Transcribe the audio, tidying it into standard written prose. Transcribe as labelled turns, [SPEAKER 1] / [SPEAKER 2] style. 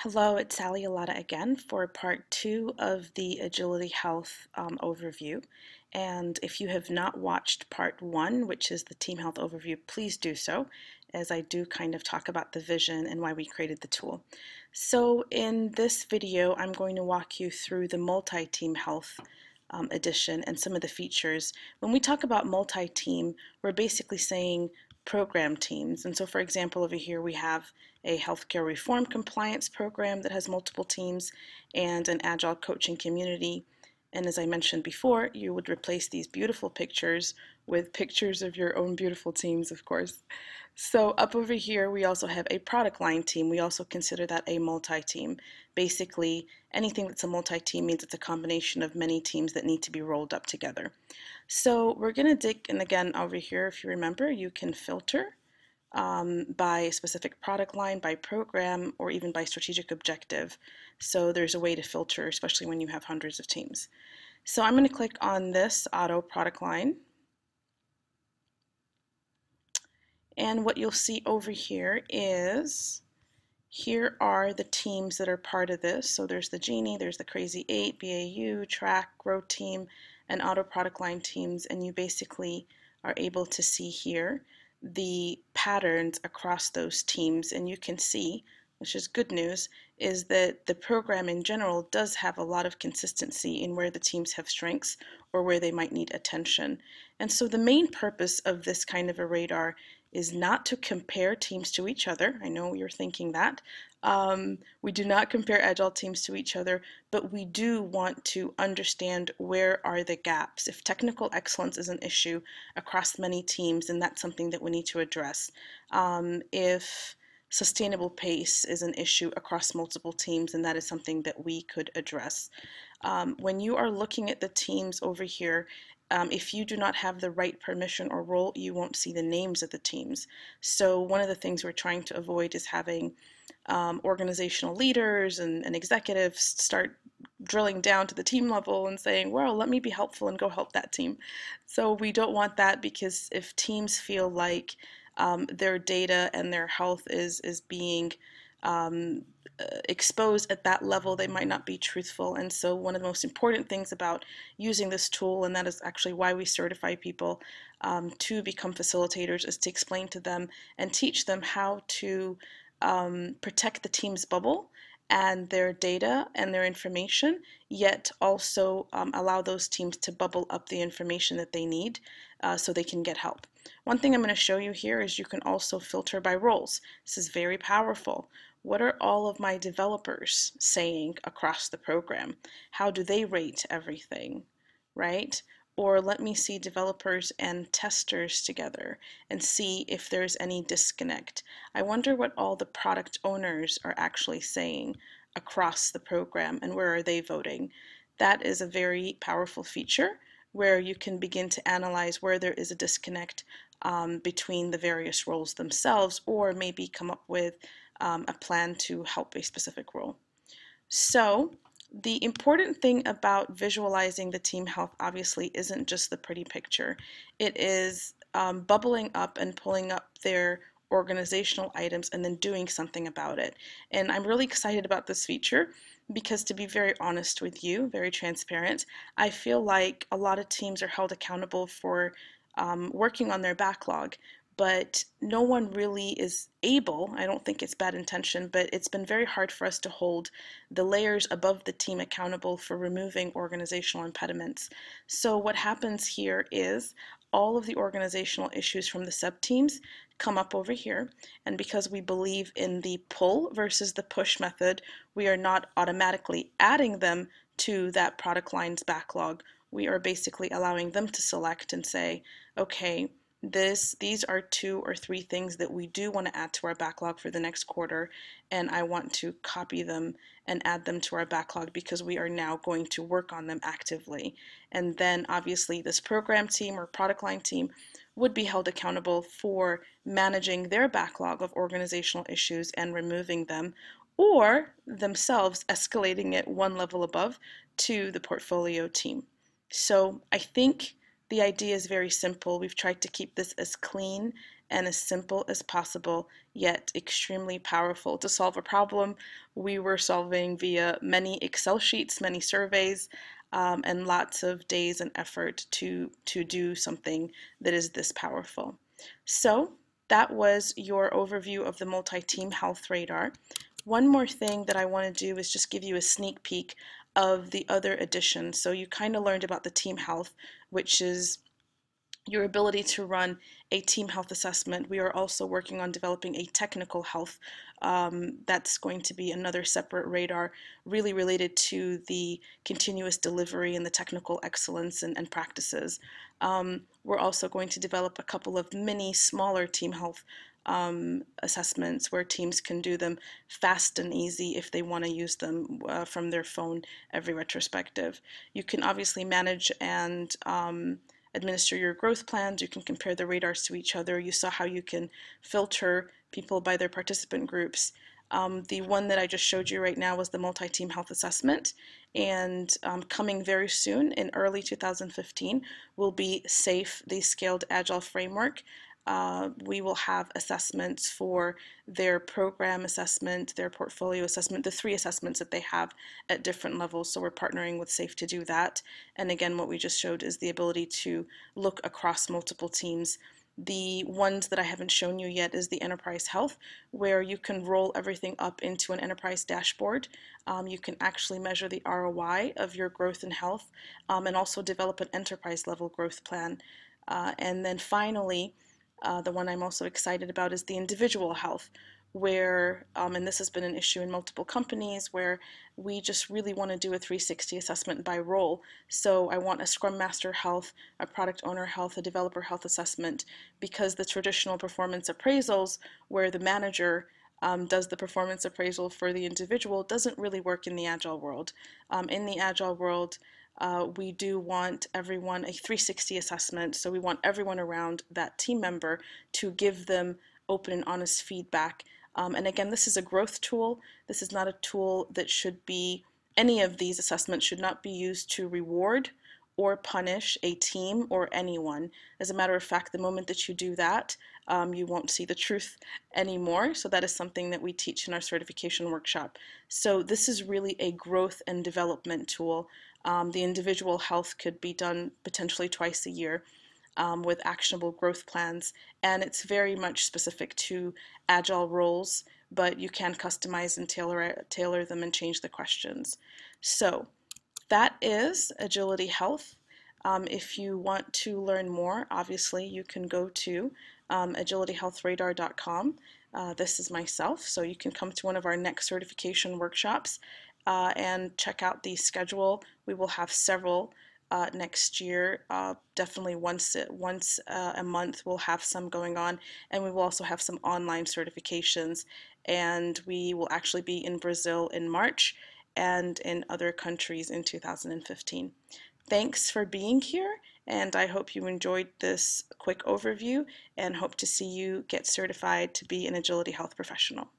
[SPEAKER 1] Hello, it's Sally Alata again for part 2 of the Agility Health overview. And if you have not watched part 1, which is the team health overview, please do so, as I do kind of talk about the vision and why we created the tool. So in this video, I'm going to walk you through the multi-team health edition and some of the features. When we talk about multi-team, we're basically saying program teams. And so, for example, over here we have a healthcare reform compliance program that has multiple teams and an Agile coaching community. And as I mentioned before, you would replace these beautiful pictures with pictures of your own beautiful teams, of course. So up over here, we also have a product line team. We also consider that a multi-team. Basically, anything that's a multi-team means it's a combination of many teams that need to be rolled up together. So we're going to dig, and again, over here, if you remember, you can filter by specific product line, by program, or even by strategic objective. So there's a way to filter, especially when you have hundreds of teams. So I'm going to click on this auto product line. And what you'll see over here is, here are the teams that are part of this. So there's the Genie, there's the Crazy 8, BAU, Track, Growth Team, and Auto Product Line teams. And you basically are able to see here the patterns across those teams. And you can see, which is good news, is that the program in general does have a lot of consistency in where the teams have strengths or where they might need attention. And so the main purpose of this kind of a radar is not to compare teams to each other. I know you're thinking that. We do not compare Agile teams to each other, but we do want to understand where are the gaps. If technical excellence is an issue across many teams, then that's something that we need to address. If sustainable pace is an issue across multiple teams, and that is something that we could address. When you are looking at the teams over here, if you do not have the right permission or role, you won't see the names of the teams. So one of the things we're trying to avoid is having organizational leaders and executives start drilling down to the team level and saying, well, let me be helpful and go help that team. So we don't want that, because if teams feel like their data and their health is being exposed at that level, they might not be truthful. And so one of the most important things about using this tool, and that is actually why we certify people to become facilitators, is to explain to them and teach them how to protect the team's bubble and their data and their information, yet also allow those teams to bubble up the information that they need so they can get help. One thing I'm going to show you here is you can also filter by roles. This is very powerful. What are all of my developers saying across the program? How do they rate everything, right? Or let me see developers and testers together and see if there's any disconnect. I wonder what all the product owners are actually saying across the program and where are they voting. That is a very powerful feature where you can begin to analyze where there is a disconnect between the various roles themselves, or maybe come up with a plan to help a specific role. So the important thing about visualizing the team health obviously isn't just the pretty picture. It is bubbling up and pulling up their organizational items and then doing something about it. And I'm really excited about this feature because, to be very honest with you, very transparent, I feel like a lot of teams are held accountable for working on their backlog, but no one really is able. I don't think it's bad intention, but it's been very hard for us to hold the layers above the team accountable for removing organizational impediments. So what happens here is all of the organizational issues from the sub-teams come up over here, and because we believe in the pull versus the push method, we are not automatically adding them to that product line's backlog. We are basically allowing them to select and say, okay, these are 2 or 3 things that we do want to add to our backlog for the next quarter, and I want to copy them and add them to our backlog because we are now going to work on them actively. And then obviously this program team or product line team would be held accountable for managing their backlog of organizational issues and removing them, or themselves escalating it one level above to the portfolio team. So I think the idea is very simple. We've tried to keep this as clean and as simple as possible, yet extremely powerful. To solve a problem, we were solving via many Excel sheets, many surveys, and lots of days and effort to do something that is this powerful. So that was your overview of the multi-team health radar. One more thing that I want to do is just give you a sneak peek of the other additions. So you kind of learned about the team health, which is your ability to run a team health assessment. We are also working on developing a technical health. That's going to be another separate radar, really related to the continuous delivery and the technical excellence and practices. We're also going to develop a couple of mini, smaller team health assessments where teams can do them fast and easy if they want to use them from their phone every retrospective. You can obviously manage and administer your growth plans. You can compare the radars to each other. You saw how you can filter people by their participant groups. The one that I just showed you right now was the multi-team health assessment, and coming very soon in early 2015 will be SAFE, the Scaled Agile Framework. We will have assessments for their program assessment, their portfolio assessment, the 3 assessments that they have at different levels. So we're partnering with SAFE to do that. And again, what we just showed is the ability to look across multiple teams. The ones that I haven't shown you yet is the enterprise health, where you can roll everything up into an enterprise dashboard. You can actually measure the ROI of your growth and health, and also develop an enterprise level growth plan. And then finally, the one I'm also excited about is the individual health, where, and this has been an issue in multiple companies, where we just really want to do a 360 assessment by role. So I want a Scrum Master health, a Product Owner health, a Developer health assessment, because the traditional performance appraisals, where the manager does the performance appraisal for the individual, doesn't really work in the Agile world. In the Agile world, we do want everyone a 360 assessment, so we want everyone around that team member to give them open and honest feedback. And again, this is a growth tool. This is not a tool that should be, any of these assessments should not be used to reward or punish a team or anyone. As a matter of fact, the moment that you do that, you won't see the truth anymore. So that is something that we teach in our certification workshop. So this is really a growth and development tool. The individual health could be done potentially twice a year with actionable growth plans, and it's very much specific to Agile roles, but you can customize and tailor them and change the questions. So that is Agility Health. If you want to learn more, obviously you can go to agilityhealthradar.com. This is myself, so you can come to one of our next certification workshops and check out the schedule. We will have several next year. Definitely once a month we'll have some going on, and we will also have some online certifications, and we will actually be in Brazil in March and in other countries in 2015. Thanks for being here, and I hope you enjoyed this quick overview, and hope to see you get certified to be an Agility Health professional.